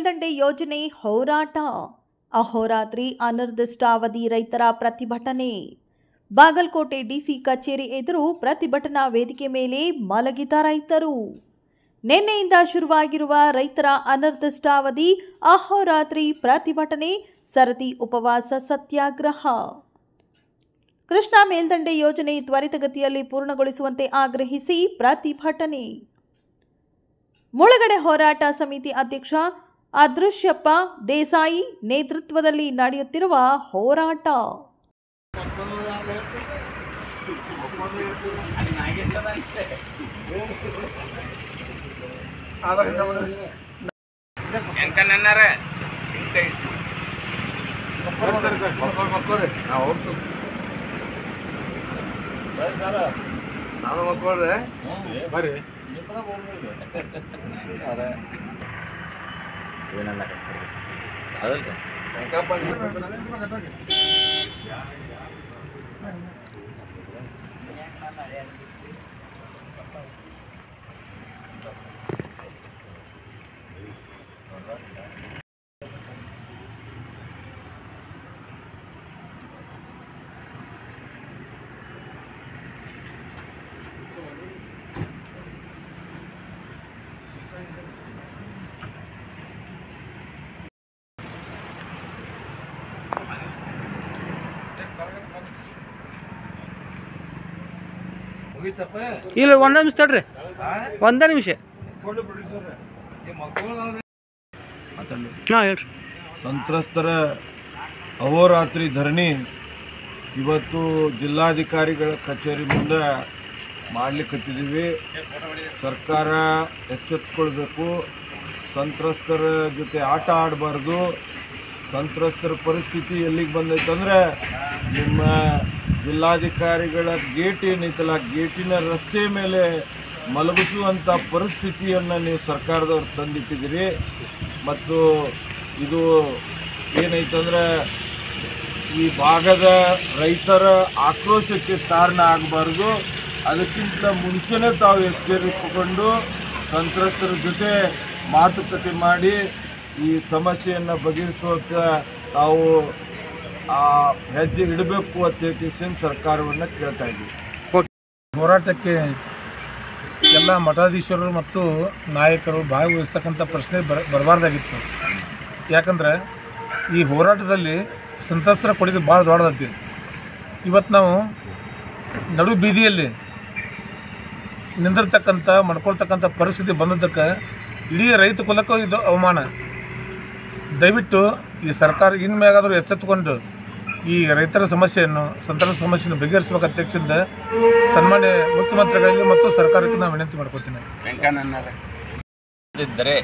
ಮೇಲ್ದಂಡೆ ಯೋಜನೆ ಹೋರಾಟ. ಅಹೋರಾತ್ರಿ ಅನಿರ್ದಿಷ್ಟಾವಧಿ ರೈತರ ಪ್ರತಿಭಟನೆ. ಬಾಗಲಕೋಟೆ ಡಿಸಿ ಕಚೇರಿ ಎದುರು ಪ್ರತಿಭಟನಾ ವೇದಿಕೆ ಮೇಲೆ ಮಲಗಿದ ರೈತರು. ನಿನ್ನೆಯಿಂದ ಶುರುವಾಗಿರುವ ರೈತರ ಅನಿರ್ದಿಷ್ಟಾವಧಿ ಅಹೋರಾತ್ರಿ ಪ್ರತಿಭಟನೆ, ಸರತಿ ಉಪವಾಸ ಸತ್ಯಾಗ್ರಹ. ಕೃಷ್ಣಾ ಮೇಲ್ದಂಡೆ ಯೋಜನೆ ತ್ವರಿತಗತಿಯಲ್ಲಿ ಪೂರ್ಣಗೊಳಿಸುವಂತೆ ಆಗ್ರಹಿಸಿ ಪ್ರತಿಭಟನೆ. ಮುಳುಗಡೆ ಹೋರಾಟ ಸಮಿತಿ ಅಧ್ಯಕ್ಷ ಅದೃಶ್ಯಪ್ಪ ದೇಸಾಯಿ ನೇತೃತ್ವದಲ್ಲಿ ನಡೆಯುತ್ತಿರುವ ಹೋರಾಟ. ಇಲ್ಲ, ಒಂದೇ ನಿಮಿಷ ತಡ್ರಿ, ಒಂದೇ ನಿಮಿಷ. ಹಾಂ ಹೇಳ್ರಿ. ಸಂತ್ರಸ್ತರ ಅಹೋರಾತ್ರಿ ಧರಣಿ ಇವತ್ತು ಜಿಲ್ಲಾಧಿಕಾರಿಗಳ ಕಚೇರಿ ಮುಂದೆ ಮಾಡಲಿಕ್ಕತ್ತಿದ್ದೀವಿ. ಸರ್ಕಾರ ಎಚ್ಚೆತ್ತುಕೊಳ್ಬೇಕು. ಸಂತ್ರಸ್ತರ ಜೊತೆ ಆಟ ಆಡಬಾರ್ದು. ಸಂತ್ರಸ್ತರ ಪರಿಸ್ಥಿತಿ ಎಲ್ಲಿಗೆ ಬಂದೈತಂದರೆ, ನಿಮ್ಮ ಜಿಲ್ಲಾಧಿಕಾರಿಗಳ ಗೇಟ್ ಏನೈತಲ್ಲ, ಗೇಟಿನ ರಸ್ತೆ ಮೇಲೆ ಮಲಗಿಸುವಂಥ ಪರಿಸ್ಥಿತಿಯನ್ನು ನೀವು ಸರ್ಕಾರದವ್ರು ತಂದಿಟ್ಟಿದ್ದೀರಿ. ಮತ್ತು ಇದು ಏನೈತಂದರೆ ಈ ಭಾಗದ ರೈತರ ಆಕ್ರೋಶಕ್ಕೆ ಕಾರಣ ಆಗಬಾರ್ದು. ಅದಕ್ಕಿಂತ ಮುಂಚೆನೇ ತಾವು ಎಚ್ಚರಿಸಿಕೊಂಡು ಸಂತ್ರಸ್ತರ ಜೊತೆ ಮಾತುಕತೆ ಮಾಡಿ ಈ ಸಮಸ್ಯೆಯನ್ನು ಬಗೆಹರಿಸುವಂಥ ತಾವು ಹೆಜ್ಜೆ ಇಡಬೇಕು ಅಂತ ಕಿಸಿನ ಸರ್ಕಾರವನ್ನು ಕೇಳ್ತಾ ಇದ್ದೀವಿ. ಹೋರಾಟಕ್ಕೆ ಎಲ್ಲ ಮಠಾಧೀಶರು ಮತ್ತು ನಾಯಕರು ಭಾಗವಹಿಸ್ತಕ್ಕಂಥ ಪ್ರಶ್ನೆ ಬರಬಾರ್ದಾಗಿತ್ತು. ಯಾಕಂದರೆ ಈ ಹೋರಾಟದಲ್ಲಿ ಸಂತ್ರಸ್ತರ ಕೊಡುಗೆ ಭಾಳ ದೊಡ್ಡದೈತಿ. ಇವತ್ತು ನಾವು ನಡು ಬೀದಿಯಲ್ಲಿ ನಿಂದಿರ್ತಕ್ಕಂಥ ಮಾಡ್ಕೊಳ್ತಕ್ಕಂಥ ಪರಿಸ್ಥಿತಿ ಬಂದದ್ದಕ್ಕೆ ಇಡೀ ರೈತ ಕುಲಕ್ಕೂ ಇದು ಅವಮಾನ. ದಯವಿಟ್ಟು ಈ ಸರ್ಕಾರ ಇನ್ಮೇಲಾದರೂ ಎಚ್ಚೆತ್ತುಕೊಂಡು ಈ ರೈತರ ಸಮಸ್ಯೆಯನ್ನು, ಸಂತ್ರಸ್ತರ ಸಮಸ್ಯೆಯನ್ನು ಬಗೆಹರಿಸಬೇಕು. ಅಧ್ಯಕ್ಷದಿಂದ ಸನ್ಮಾನ್ಯ ಮುಖ್ಯಮಂತ್ರಿಗಳಿಗೆ ಮತ್ತು ಸರ್ಕಾರಕ್ಕೆ ನಾನು ವಿನಂತಿ ಮಾಡ್ಕೊತೀನಿ. ಇದ್ದರೆ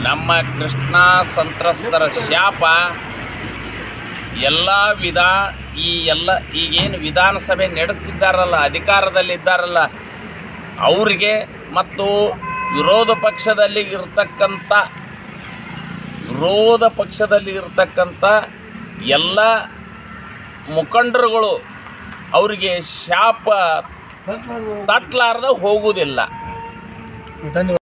ನಮ್ಮ ಕೃಷ್ಣಾ ಸಂತ್ರಸ್ತರ ಶಾಪ ಈಗೇನು ವಿಧಾನಸಭೆ ನಡೆಸ್ತಿದ್ದಾರಲ್ಲ, ಅಧಿಕಾರದಲ್ಲಿದ್ದಾರಲ್ಲ ಅವರಿಗೆ ಮತ್ತು ವಿರೋಧ ಪಕ್ಷದಲ್ಲಿ ಇರತಕ್ಕಂಥ ಎಲ್ಲ ಮುಖಂಡರುಗಳು ಅವರಿಗೆ ಶಾಪ ತಟ್ಟಲಾರ್ದ ಹೋಗುವುದಿಲ್ಲ. ಧನ್ಯವಾದ.